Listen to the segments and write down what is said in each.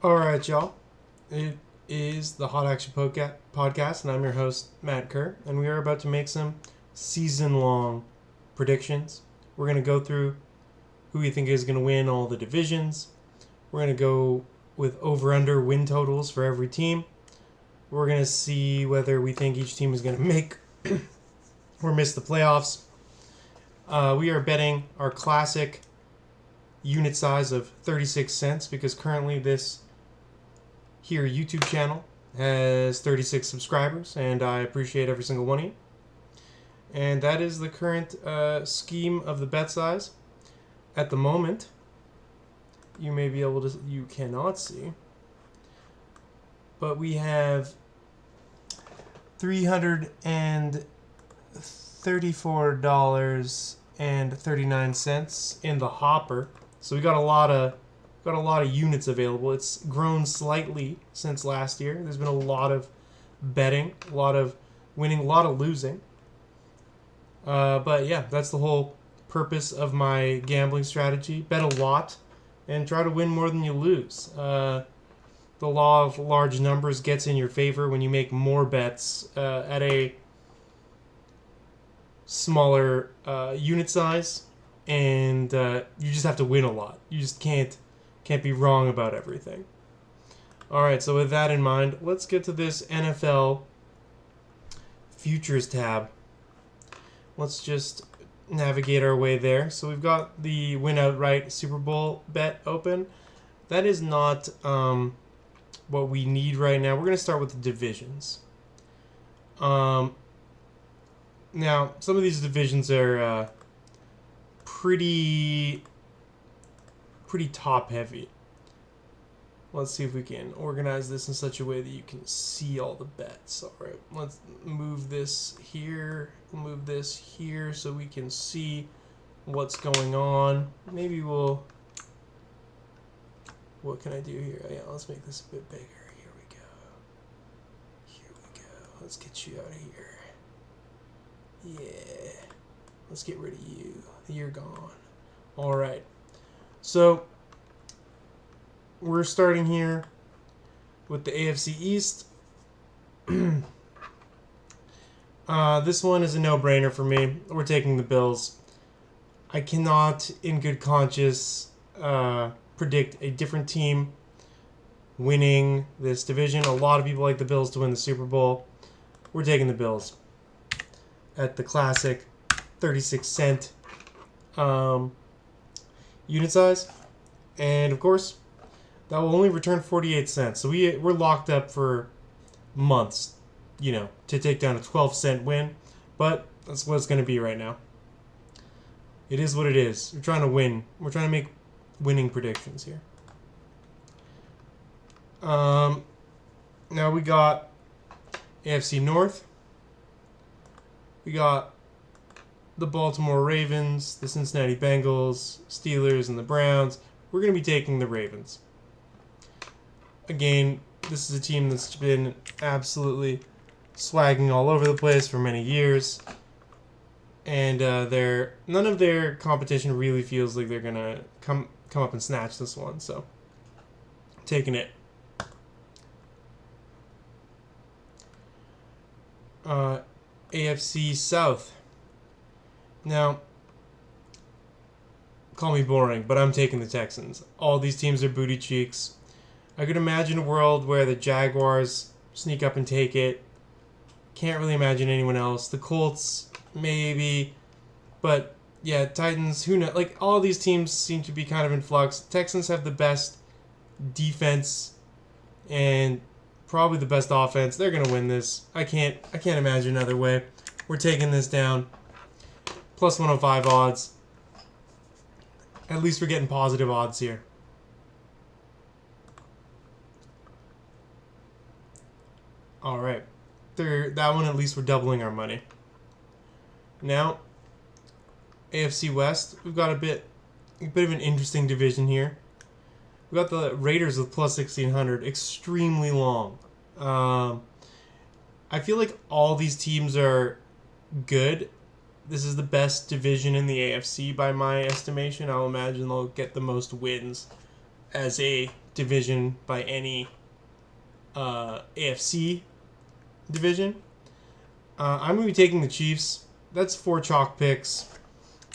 All right, y'all. It is the Hot Action Podcast, and I'm your host, Matt Kerr, and we are about to make some season-long predictions. We're going to go through who we think is going to win all the divisions. We're going to go with over-under win totals for every team. We're going to see whether we think each team is going to make or miss the playoffs. We are betting our classic unit size of 36 cents because currently this here YouTube channel has 36 subscribers, and I appreciate every single one of you. And that is the current scheme of the bet size. At the moment, you may be able to, you cannot see, but we have $334.39 in the hopper. So we got a lot of units available. It's grown slightly since last year. There's been a lot of betting, a lot of winning, a lot of losing. But yeah, that's the whole purpose of my gambling strategy. Bet a lot and try to win more than you lose. The law of large numbers gets in your favor when you make more bets at a smaller unit size, and you just have to win a lot. You just can't be wrong about everything. All right, so with that in mind, let's get to this NFL futures tab. Let's just navigate our way there. So we've got the win outright Super Bowl bet open. That is not what we need right now. We're going to start with the divisions. Now, some of these divisions are pretty top heavy. Let's see if we can organize this in such a way that you can see all the bets. All right, let's move this here, so we can see what's going on. Maybe what can I do here? Yeah, let's make this a bit bigger. Here we go. Let's get you out of here. Yeah. Let's get rid of you. You're gone. All right. So we're starting here with the AFC East. This one is a no-brainer for me. We're taking the Bills. I cannot, in good conscience, predict a different team winning this division. A lot of people like the Bills to win the Super Bowl. We're taking the Bills at the classic 36 cent unit size. And, of course, that will only return 48 cents. So we're locked up for months, to take down a 12-cent win. But that's what it's going to be right now. It is what it is. We're trying to win. We're trying to make winning predictions here. Now we got AFC North. We got the Baltimore Ravens, the Cincinnati Bengals, Steelers, and the Browns. We're going to be taking the Ravens. Again, this is a team that's been absolutely swagging all over the place for many years. And none of their competition really feels like they're going to come up and snatch this one. So, taking it. AFC South. Now, call me boring, but I'm taking the Texans. All these teams are booty cheeks. I could imagine a world where the Jaguars sneak up and take it. Can't really imagine anyone else. The Colts, maybe. But, yeah, Titans, who knows? Like, all these teams seem to be kind of in flux. Texans have the best defense and probably the best offense. They're going to win this. I can't imagine another way. We're taking this down. Plus 105 odds. At least we're getting positive odds here. All right. That one, at least we're doubling our money. Now, AFC West, we've got a bit of an interesting division here. We've got the Raiders with plus 1,600, extremely long. I feel like all these teams are good. This is the best division in the AFC by my estimation. I'll imagine they'll get the most wins as a division by any AFC division. I'm going to be taking the Chiefs. That's 4 chalk picks.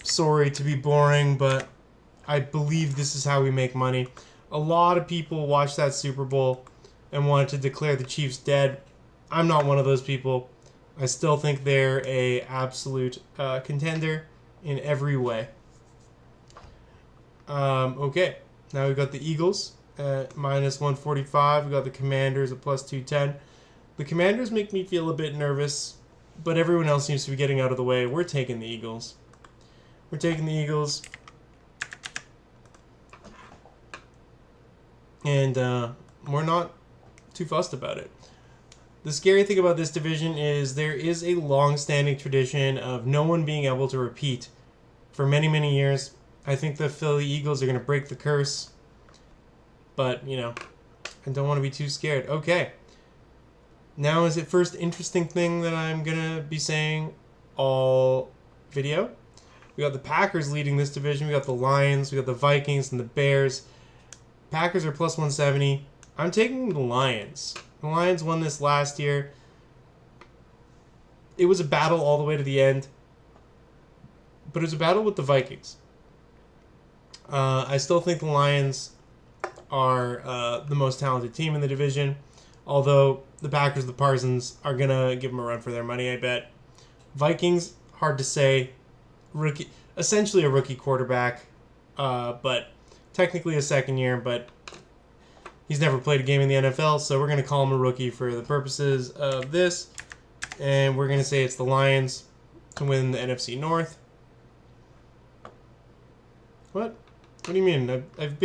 Sorry to be boring, but I believe this is how we make money. A lot of people watched that Super Bowl and wanted to declare the Chiefs dead. I'm not one of those people. I still think they're a absolute contender in every way. Okay, now we've got the Eagles at minus 145. We've got the Commanders at plus 210. The Commanders make me feel a bit nervous, but everyone else seems to be getting out of the way. We're taking the Eagles. We're taking the Eagles. And we're not too fussed about it. The scary thing about this division is there is a long-standing tradition of no one being able to repeat for many, many years. I think the Philly Eagles are going to break the curse. But, you know, I don't want to be too scared. Okay. Now is the first interesting thing that I'm going to be saying all video. We got the Packers leading this division. We got the Lions. We got the Vikings and the Bears. Packers are plus 170. I'm taking the Lions. The Lions won this last year. It was a battle all the way to the end. But it was a battle with the Vikings. I still think the Lions are the most talented team in the division. Although the Packers, the Parsons, are going to give them a run for their money, I bet. Vikings, hard to say. Essentially a rookie quarterback. But technically a second year. But he's never played a game in the NFL. So we're going to call him a rookie for the purposes of this. And we're going to say it's the Lions to win the NFC North. What? What do you mean? I've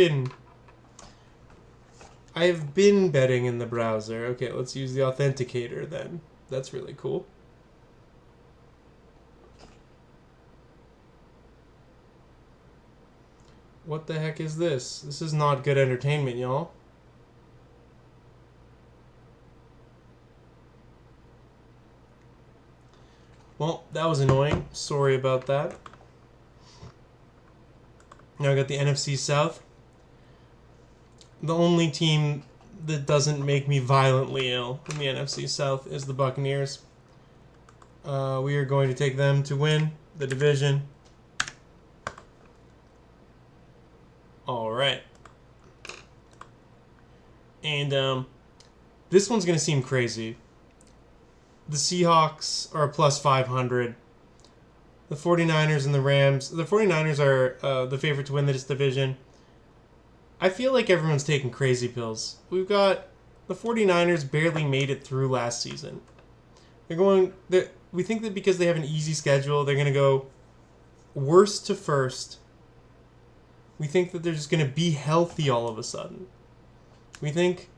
been betting in the browser. Okay, let's use the authenticator then. That's really cool. What the heck is this? This is not good entertainment, y'all. Well, that was annoying. Sorry about that. Now I got the NFC South. The only team that doesn't make me violently ill in the NFC South is the Buccaneers. We are going to take them to win the division. All right. And this one's going to seem crazy. The Seahawks are plus 500. The 49ers and the Rams. The 49ers are the favorite to win this division. I feel like everyone's taking crazy pills. We've got the 49ers barely made it through last season. We think that because they have an easy schedule, they're going to go worst to first. We think that they're just going to be healthy all of a sudden. We think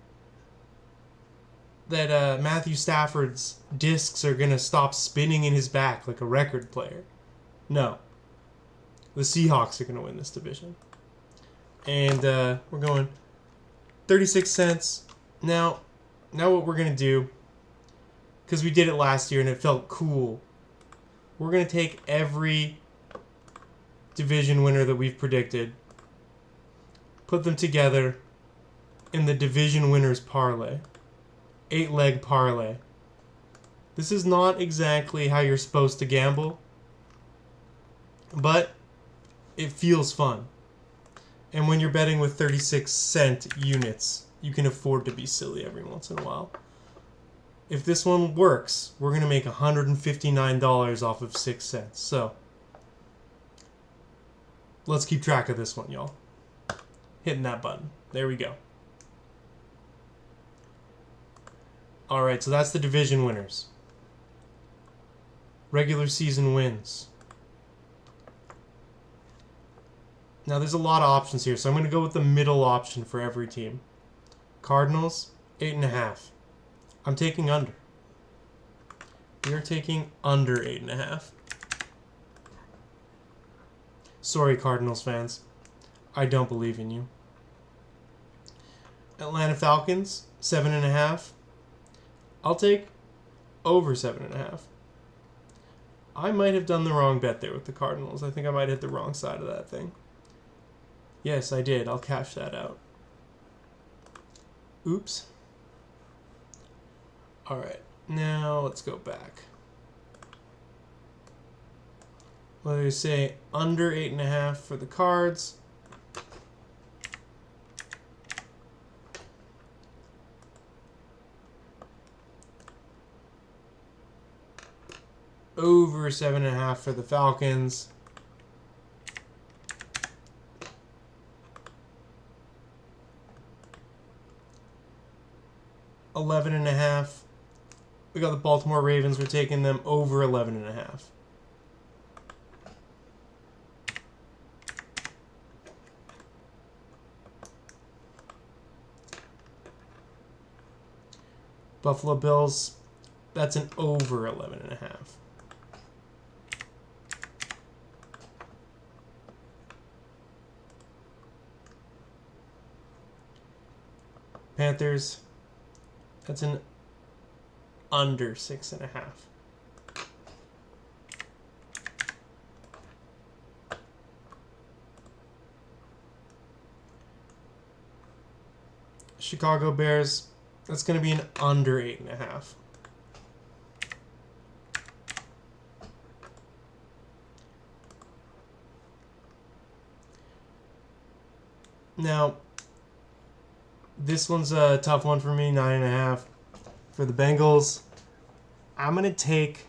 that Matthew Stafford's discs are going to stop spinning in his back like a record player. No. The Seahawks are going to win this division. And we're going 36 cents. Now what we're going to do, because we did it last year and it felt cool, we're going to take every division winner that we've predicted, put them together in the division winners parlay. 8-leg parlay. This is not exactly how you're supposed to gamble, but it feels fun. And when you're betting with 36-cent units, you can afford to be silly every once in a while. If this one works, we're going to make $159 off of 6 cents. So, let's keep track of this one, y'all. Hitting that button. There we go. Alright, so that's the division winners. Regular season wins. Now, there's a lot of options here, so I'm going to go with the middle option for every team. Cardinals, 8.5. I'm taking under. We are taking under 8.5. Sorry, Cardinals fans. I don't believe in you. Atlanta Falcons, 7.5. I'll take over 7.5. I might have done the wrong bet there with the Cardinals. I think I might hit the wrong side of that thing. Yes, I did. I'll cash that out. Oops. All right, now let's go back. What do you say? Under 8.5 for the cards. Over 7.5 for the Falcons. $11.5. We got the Baltimore Ravens. We're taking them over 11.5. Buffalo Bills. That's an over 11.5. Panthers. That's an under 6.5. Chicago Bears. That's going to be an under 8.5. Now, this one's a tough one for me, 9.5. For the Bengals, I'm going to take...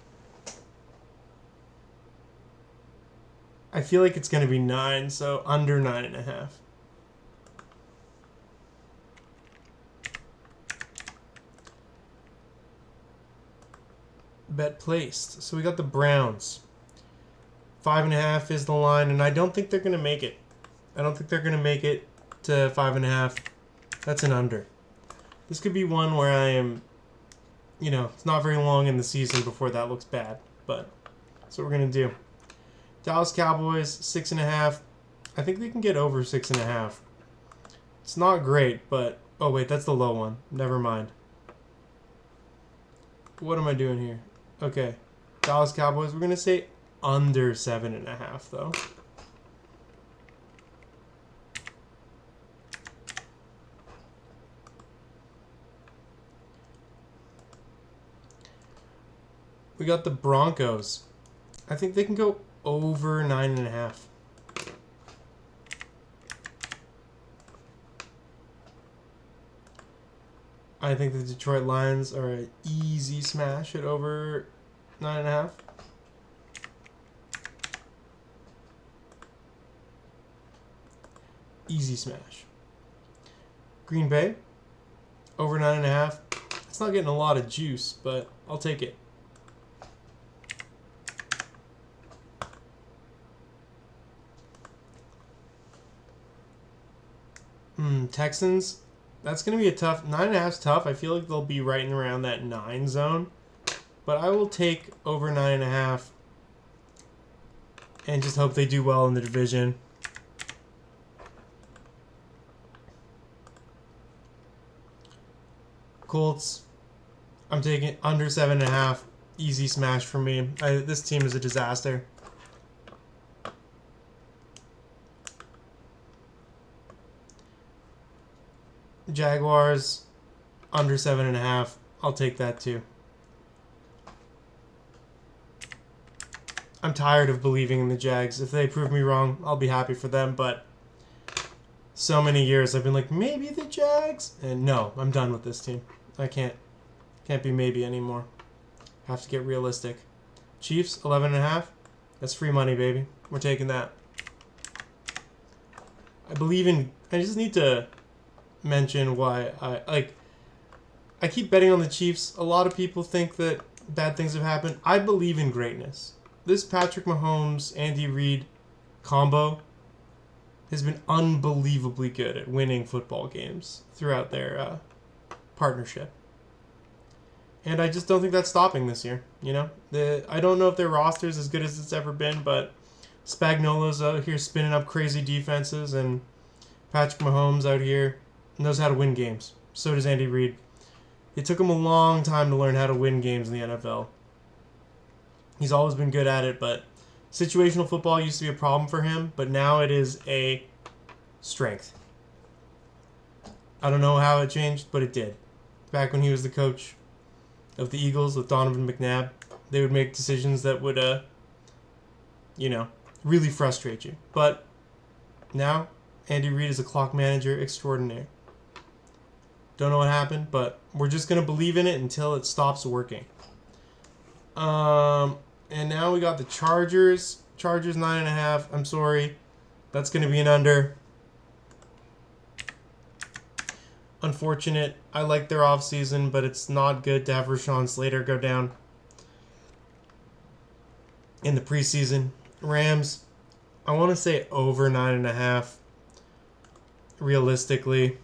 I feel like it's going to be 9, so under 9.5. Bet placed. So we got the Browns. 5.5 is the line, and I don't think they're going to make it. I don't think they're going to make it to 5.5. That's an under. This could be one where I am, it's not very long in the season before that looks bad, but that's what we're going to do. Dallas Cowboys, 6.5. I think they can get over 6.5. It's not great, but... Oh, wait, that's the low one. Never mind. What am I doing here? Okay. Dallas Cowboys, we're going to say under 7.5, though. We got the Broncos. I think they can go over 9.5. I think the Detroit Lions are an easy smash at over 9.5. Easy smash. Green Bay, over 9.5. It's not getting a lot of juice, but I'll take it. Texans, that's going to be a tough... 9.5 is tough. I feel like they'll be right in around that 9 zone. But I will take over 9.5 and just hope they do well in the division. Colts, I'm taking under 7.5. Easy smash for me. This team is a disaster. Jaguars, under 7.5. I'll take that too. I'm tired of believing in the Jags. If they prove me wrong, I'll be happy for them, but so many years I've been like, maybe the Jags? And no, I'm done with this team. I can't be maybe anymore. Have to get realistic. Chiefs, 11.5. That's free money, baby. We're taking that. I just need to mention why I keep betting on the Chiefs. A lot of people think that bad things have happened. I believe in greatness. This Patrick Mahomes, Andy Reid combo has been unbelievably good at winning football games throughout their partnership. And I just don't think that's stopping this year. I don't know if their roster is as good as it's ever been, but Spagnuolo's out here spinning up crazy defenses, and Patrick Mahomes out here knows how to win games. So does Andy Reid. It took him a long time to learn how to win games in the NFL. He's always been good at it, but situational football used to be a problem for him, but now it is a strength. I don't know how it changed, but it did. Back when he was the coach of the Eagles with Donovan McNabb, they would make decisions that would, you know, really frustrate you. But now, Andy Reid is a clock manager extraordinaire. Don't know what happened, but we're just going to believe in it until it stops working. And now we got the Chargers. Chargers 9.5. I'm sorry. That's going to be an under. Unfortunate. I like their offseason, but it's not good to have Rashawn Slater go down in the preseason. Rams, I want to say over 9.5 realistically.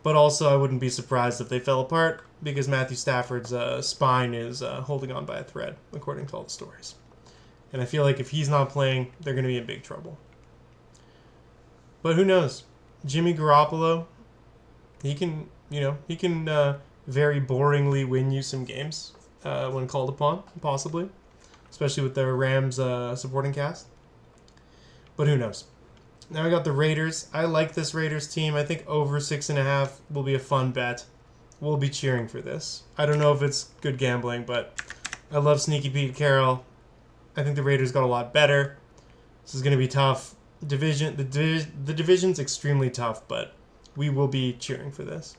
But also, I wouldn't be surprised if they fell apart because Matthew Stafford's spine is holding on by a thread, according to all the stories. And I feel like if he's not playing, they're going to be in big trouble. But who knows? Jimmy Garoppolo, he can very boringly win you some games when called upon, possibly, especially with their Rams supporting cast. But who knows? Now I got the Raiders. I like this Raiders team. I think over 6.5 will be a fun bet. We'll be cheering for this. I don't know if it's good gambling, but I love Sneaky Pete Carroll. I think the Raiders got a lot better. This is going to be tough. The division's extremely tough, but we will be cheering for this.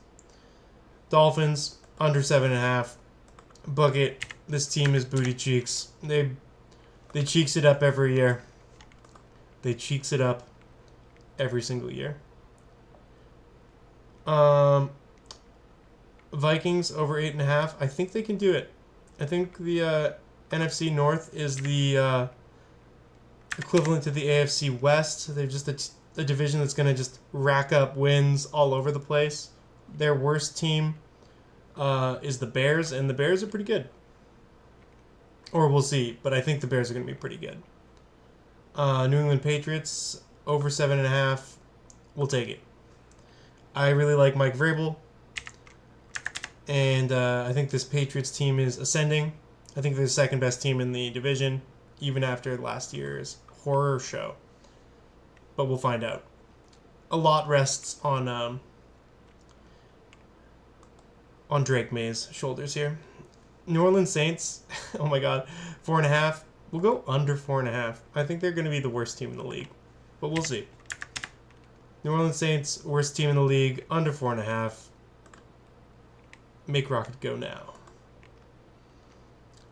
Dolphins under 7.5. Bucket. This team is booty cheeks. They cheeks it up every year. They cheeks it up every single year. Vikings over 8.5. I think they can do it. I think the NFC North is the equivalent to the AFC West. They're just a division that's going to just rack up wins all over the place. Their worst team is the Bears, and the Bears are pretty good. Or we'll see, but I think the Bears are going to be pretty good. New England Patriots over 7.5. We'll take it. I really like Mike Vrabel, and I think this Patriots team is ascending. I think they're the second best team in the division, even after last year's horror show. But we'll find out. A lot rests on Drake May's shoulders here. New Orleans Saints, oh my god, 4.5. We'll go under 4.5. I think they're going to be the worst team in the league, but we'll see. New Orleans Saints, worst team in the league, under 4.5. Make Rocket go now.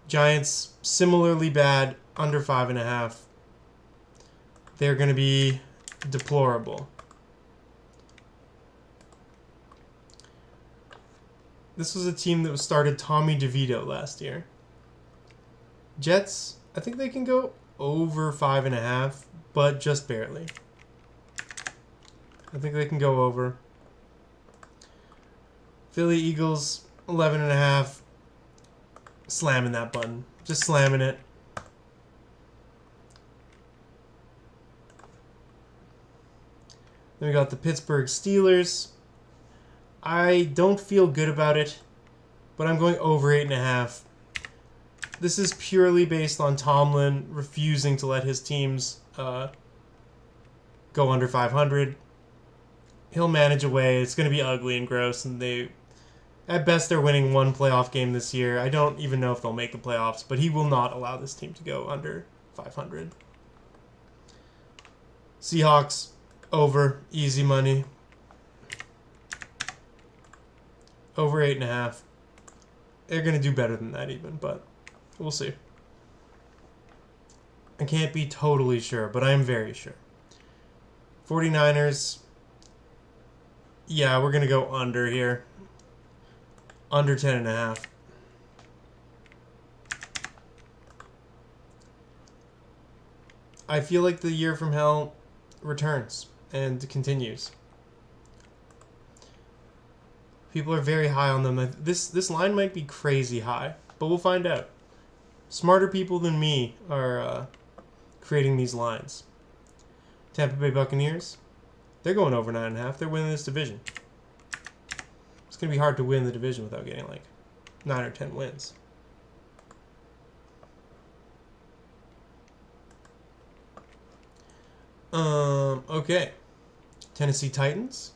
Giants, similarly bad, under 5.5. They're going to be deplorable. This was a team that started Tommy DeVito last year. Jets, I think they can go over 5.5, but just barely. I think they can go over. Philly Eagles, 11.5. Slamming that button. Just slamming it. Then we got the Pittsburgh Steelers. I don't feel good about it, but I'm going over 8.5. This is purely based on Tomlin refusing to let his teams go under 500. He'll manage a way. It's going to be ugly and gross, and at best, they're winning one playoff game this year. I don't even know if they'll make the playoffs, but he will not allow this team to go under 500. Seahawks, over, easy money. Over 8.5. They're going to do better than that even, but we'll see. I can't be totally sure, but I am very sure. 49ers, yeah, we're going to go under here. Under 10.5. I feel like the year from hell returns and continues. People are very high on them. This line might be crazy high, but we'll find out. Smarter people than me are creating these lines. Tampa Bay Buccaneers, they're going over 9.5. They're winning this division. It's going to be hard to win the division without getting like 9 or 10 wins. Okay. Tennessee Titans.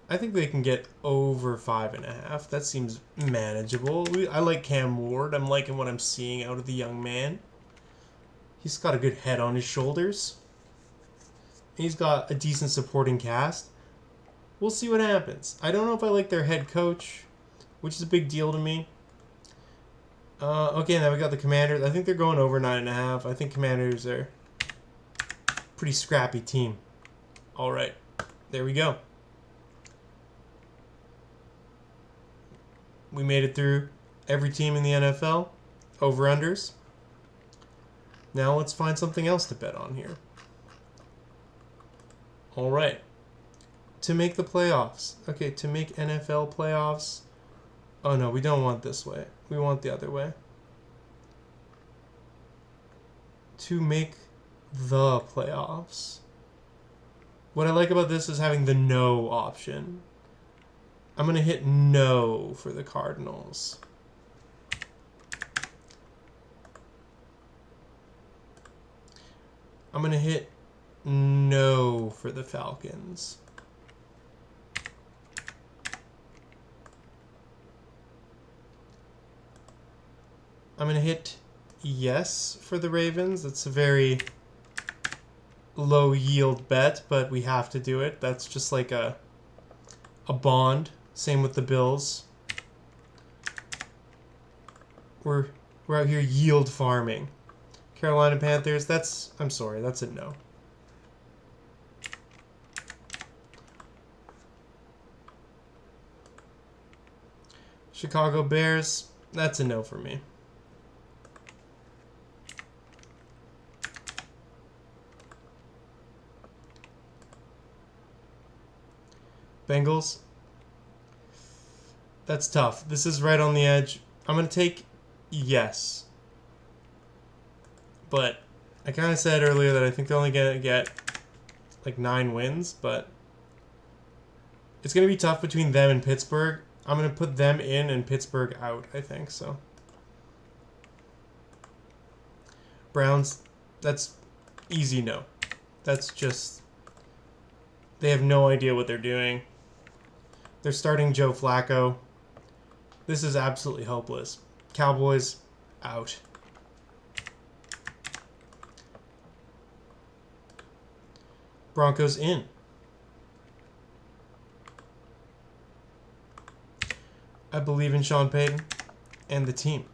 I think they can get over 5.5. That seems manageable. I like Cam Ward. I'm liking what I'm seeing out of the young man. He's got a good head on his shoulders. He's got a decent supporting cast. We'll see what happens. I don't know if I like their head coach, which is a big deal to me. Okay, now we got the Commanders. I think they're going over 9.5. I think Commanders are a pretty scrappy team. All right, there we go. We made it through every team in the NFL, over-unders. Now let's find something else to bet on here. All right. To make the playoffs. Okay, to make NFL playoffs. Oh no, we don't want this way. We want the other way. To make the playoffs. What I like about this is having the no option. I'm going to hit no for the Cardinals. I'm going to hit no for the Falcons. I'm going to hit yes for the Ravens. It's a very low yield bet, but we have to do it. That's just like a bond. Same with the Bills. We're out here yield farming. Carolina Panthers, I'm sorry, that's a no. Chicago Bears, that's a no for me. Bengals, that's tough. This is right on the edge. I'm going to take yes. But I kind of said earlier that I think they're only going to get like 9 wins, but it's going to be tough between them and Pittsburgh. I'm going to put them in and Pittsburgh out, I think, so. Browns, that's easy no. That's just, they have no idea what they're doing. They're starting Joe Flacco. This is absolutely hopeless. Cowboys, out. Broncos in. I believe in Sean Payton and the team.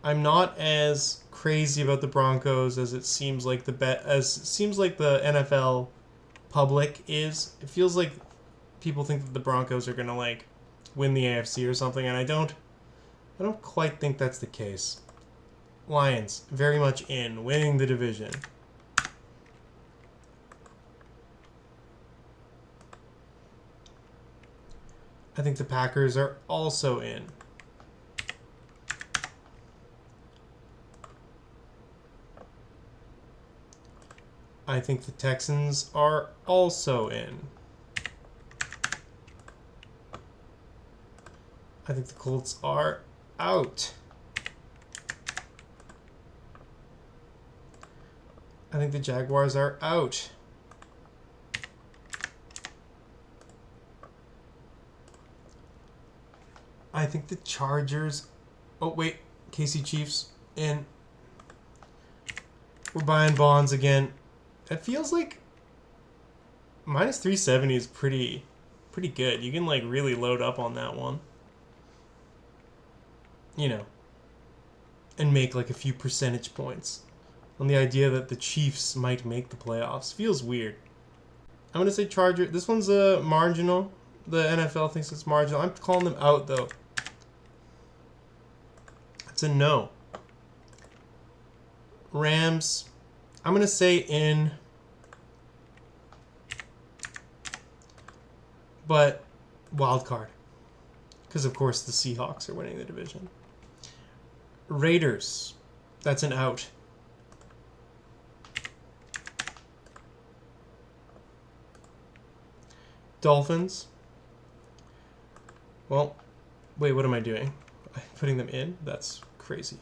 I'm not as crazy about the Broncos as it seems like the NFL public is. It feels like people think that the Broncos are gonna like win the AFC or something, and I don't quite think that's the case. Lions very much in, winning the division. I think the Packers are also in. I think the Texans are also in. I think the Colts are out. I think the Jaguars are out. I think the Chargers... Oh, wait. KC Chiefs in. We're buying bonds again. It feels like minus 370 is pretty good. You can like really load up on that one. You know. And make like a few percentage points on the idea that the Chiefs might make the playoffs. Feels weird. I'm going to say Charger. This one's marginal. The NFL thinks it's marginal. I'm calling them out, though. It's a no. Rams. I'm going to say in. But wild card. Because, of course, the Seahawks are winning the division. Raiders. That's an out. Dolphins. Well, wait, what am I doing? I'm putting them in? That's crazy.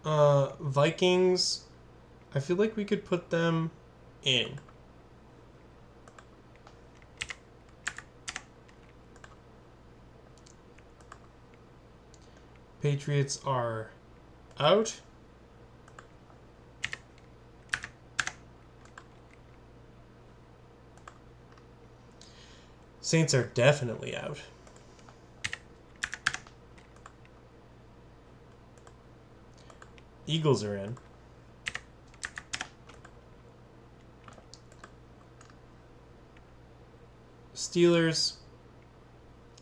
Vikings, I feel like we could put them in. Patriots are out. Saints are definitely out. Eagles are in. Steelers,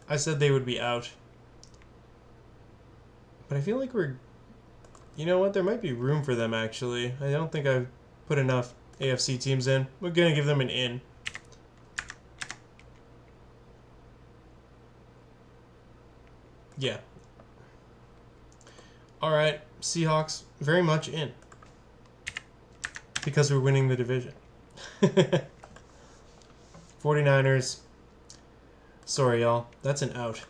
I said they would be out. But I feel like we're... You know what? There might be room for them, actually. I don't think I've put enough AFC teams in. We're going to give them an in. Yeah. Alright, Seahawks, very much in. Because we're winning the division. 49ers, sorry y'all, that's an out.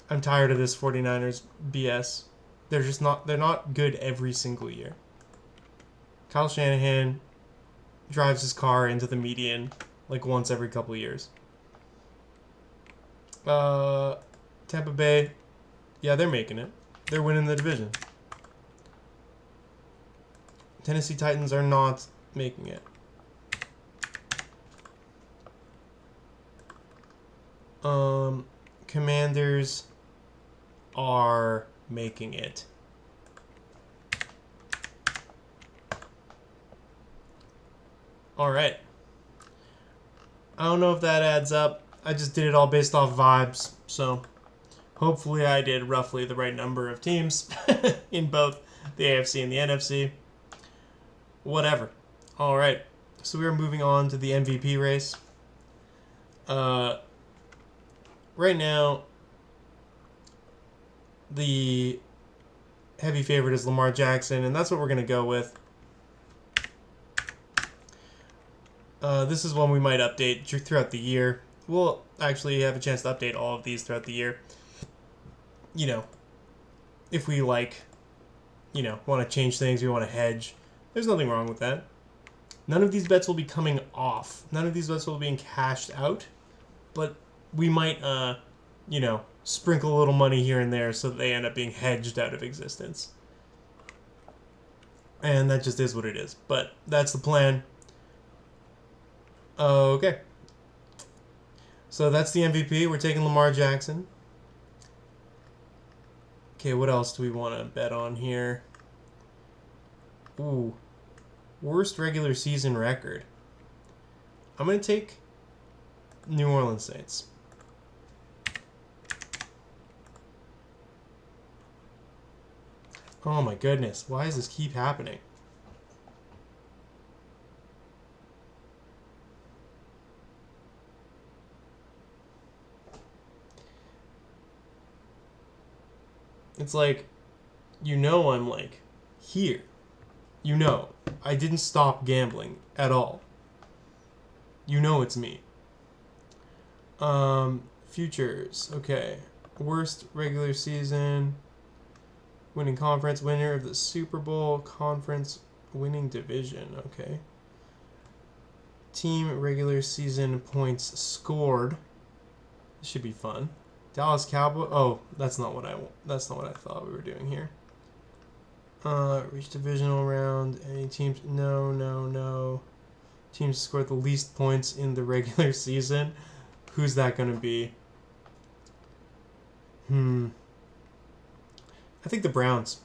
I'm tired of this 49ers BS. They're not good every single year. Kyle Shanahan drives his car into the median like once every couple years. Tampa Bay, yeah, they're making it. They're winning the division. Tennessee Titans are not making it. Commanders are making it. All right. I don't know if that adds up. I just did it all based off vibes, so hopefully I did roughly the right number of teams in both the AFC and the NFC. Whatever. All right. So we are moving on to the MVP race. Right now, the heavy favorite is Lamar Jackson, and that's what we're going to go with. This is one we might update throughout the year. We'll actually have a chance to update all of these throughout the year. You know, if we want to change things, we want to hedge. There's nothing wrong with that. None of these bets will be coming off. None of these bets will be being cashed out. But we might, sprinkle a little money here and there so that they end up being hedged out of existence. And that just is what it is. But that's the plan. Okay. So that's the MVP. We're taking Lamar Jackson. Okay, what else do we want to bet on here? Ooh. Worst regular season record. I'm going to take New Orleans Saints. Oh my goodness. Why does this keep happening? It's like, I'm like here. I didn't stop gambling at all. It's me. Futures. Okay. Worst regular season. Winning conference. Winner of the Super Bowl. Conference. Winning division. Okay. Team regular season points scored. This should be fun. Dallas Cowboys. Oh, that's not what I thought we were doing here. Reach divisional round. Any teams? No. Teams scored the least points in the regular season. Who's that going to be? I think the Browns.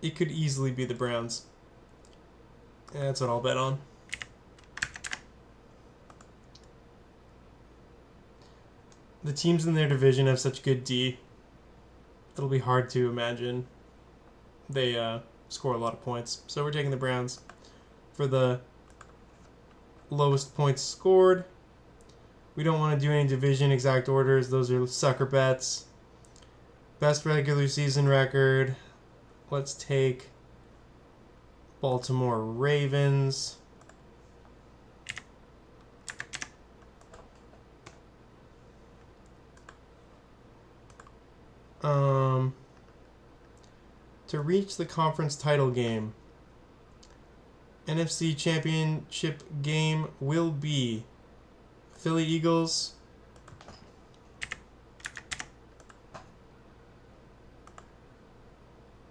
It could easily be the Browns. Yeah, that's what I'll bet on. The teams in their division have such good D. It'll be hard to imagine they score a lot of points. So we're taking the Browns for the lowest points scored. We don't want to do any division exact orders. Those are sucker bets. Best regular season record. Let's take Baltimore Ravens. to reach the conference title game. NFC Championship game will be Philly Eagles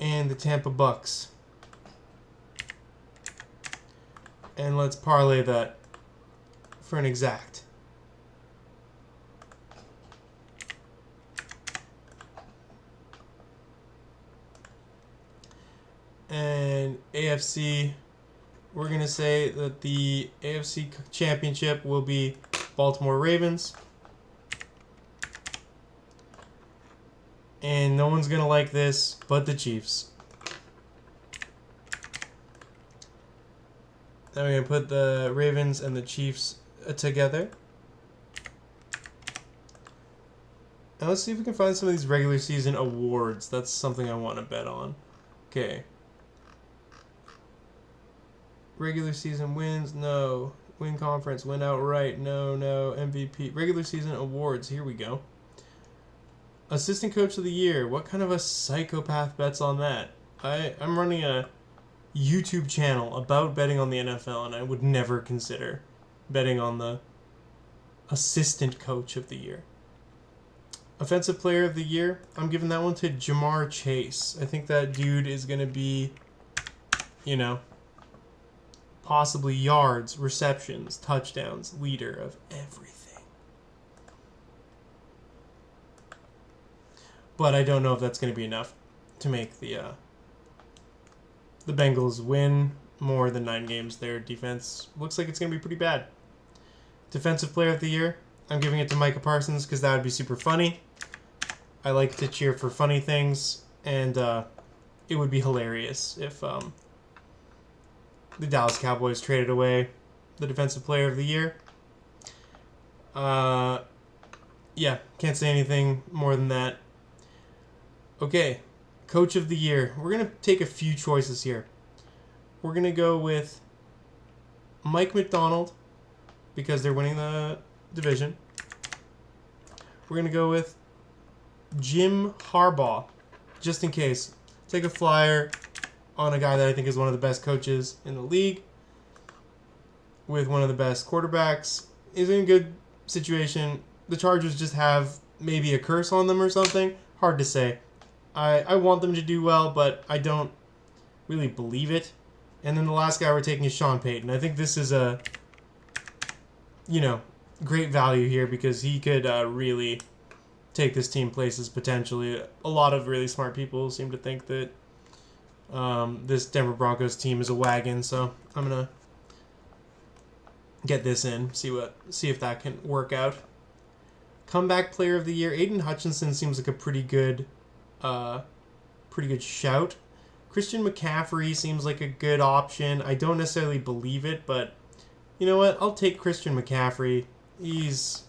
and the Tampa Bucks. And let's parlay that for an exact. And AFC, we're going to say that the AFC Championship will be Baltimore Ravens. And no one's going to like this but the Chiefs. Now we're going to put the Ravens and the Chiefs together. And let's see if we can find some of these regular season awards. That's something I want to bet on. Okay. Regular season wins, no. Win conference, win outright, no. MVP. Regular season awards, here we go. Assistant coach of the year, what kind of a psychopath bets on that? I'm running a YouTube channel about betting on the NFL, and I would never consider betting on the assistant coach of the year. Offensive player of the year, I'm giving that one to Jamar Chase. I think that dude is going to be, possibly yards, receptions, touchdowns, leader of everything. But I don't know if that's going to be enough to make the Bengals win more than 9 games. Their defense looks like it's going to be pretty bad. Defensive player of the year, I'm giving it to Micah Parsons because that would be super funny. I like to cheer for funny things, and it would be hilarious if the Dallas Cowboys traded away the defensive player of the year. Yeah, can't say anything more than that. Okay, coach of the year. We're going to take a few choices here. We're going to go with Mike McDonald because they're winning the division. We're going to go with Jim Harbaugh, just in case. Take a flyer on a guy that I think is one of the best coaches in the league with one of the best quarterbacks. He's in a good situation. The Chargers just have maybe a curse on them or something. Hard to say. I want them to do well, but I don't really believe it. And then the last guy we're taking is Sean Payton. I think this is a, great value here because he could really take this team places potentially. A lot of really smart people seem to think that this Denver Broncos team is a wagon, so I'm gonna get this in, see if that can work out. Comeback player of the year, Aiden Hutchinson seems like a pretty good shout. Christian McCaffrey seems like a good option. I don't necessarily believe it, but you know what? I'll take Christian McCaffrey. He's,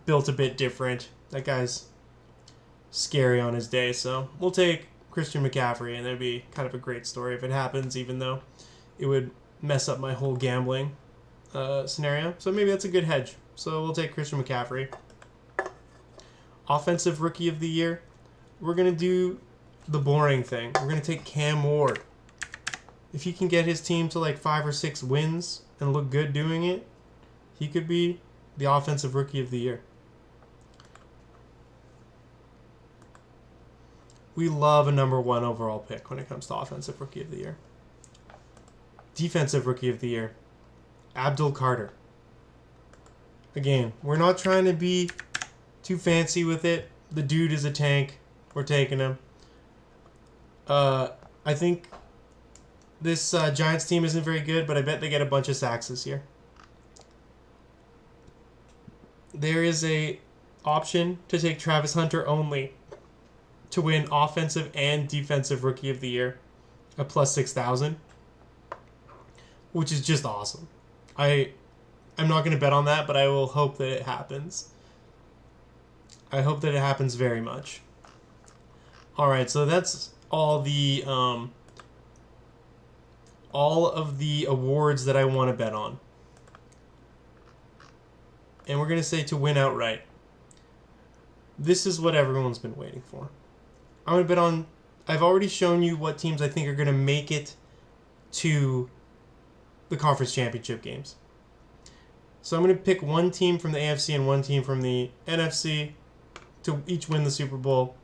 built a bit different. That guy's scary on his day, so we'll take Christian McCaffrey, and that'd be kind of a great story if it happens, even though it would mess up my whole gambling scenario. So maybe that's a good hedge. So we'll take Christian McCaffrey. Offensive rookie of the year. We're going to do the boring thing. We're going to take Cam Ward. If he can get his team to like 5 or 6 wins and look good doing it, he could be the offensive rookie of the year. We love a number 1 overall pick when it comes to offensive rookie of the year. Defensive rookie of the year. Abdul Carter. Again, we're not trying to be too fancy with it. The dude is a tank. We're taking him. I think this Giants team isn't very good, but I bet they get a bunch of sacks this year. There is a option to take Travis Hunter only to win offensive and defensive rookie of the year at plus 6,000, which is just awesome. I'm not going to bet on that, but I will hope that it happens. I hope that it happens very much. All right, so that's all of the awards that I want to bet on. And we're going to say to win outright. This is what everyone's been waiting for. I'm going to bet on I've already shown you what teams I think are going to make it to the conference championship games. So I'm going to pick one team from the AFC and one team from the NFC to each win the Super Bowl.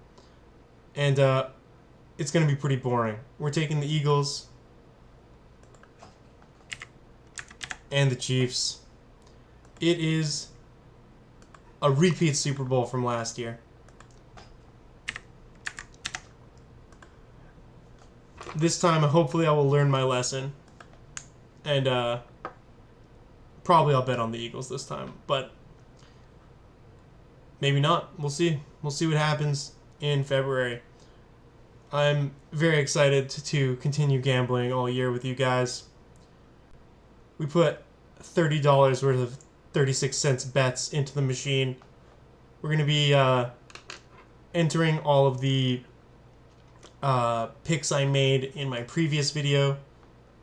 And it's going to be pretty boring. We're taking the Eagles and the Chiefs. It is a repeat Super Bowl from last year. This time, hopefully, I will learn my lesson. And probably I'll bet on the Eagles this time. But maybe not. We'll see. We'll see what happens in February. I'm very excited to continue gambling all year with you guys. We put $30 worth of 36-cent bets into the machine. We're going to be entering all of the picks I made in my previous video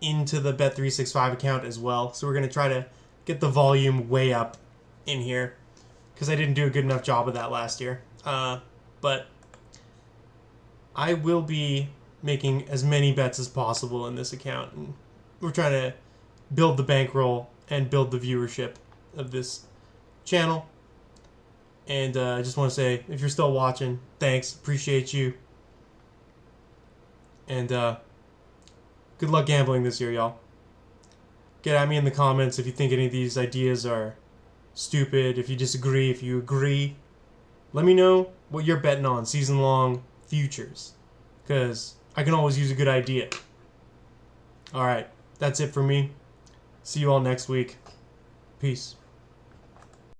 into the Bet365 account as well. So we're going to try to get the volume way up in here because I didn't do a good enough job of that last year. But I will be making as many bets as possible in this account. And we're trying to build the bankroll and build the viewership of this channel. And I just want to say, if you're still watching, thanks. Appreciate you. And good luck gambling this year, y'all. Get at me in the comments if you think any of these ideas are stupid, if you disagree, if you agree. Let me know what you're betting on season-long futures, because I can always use a good idea. Alright, that's it for me. See you all next week. Peace.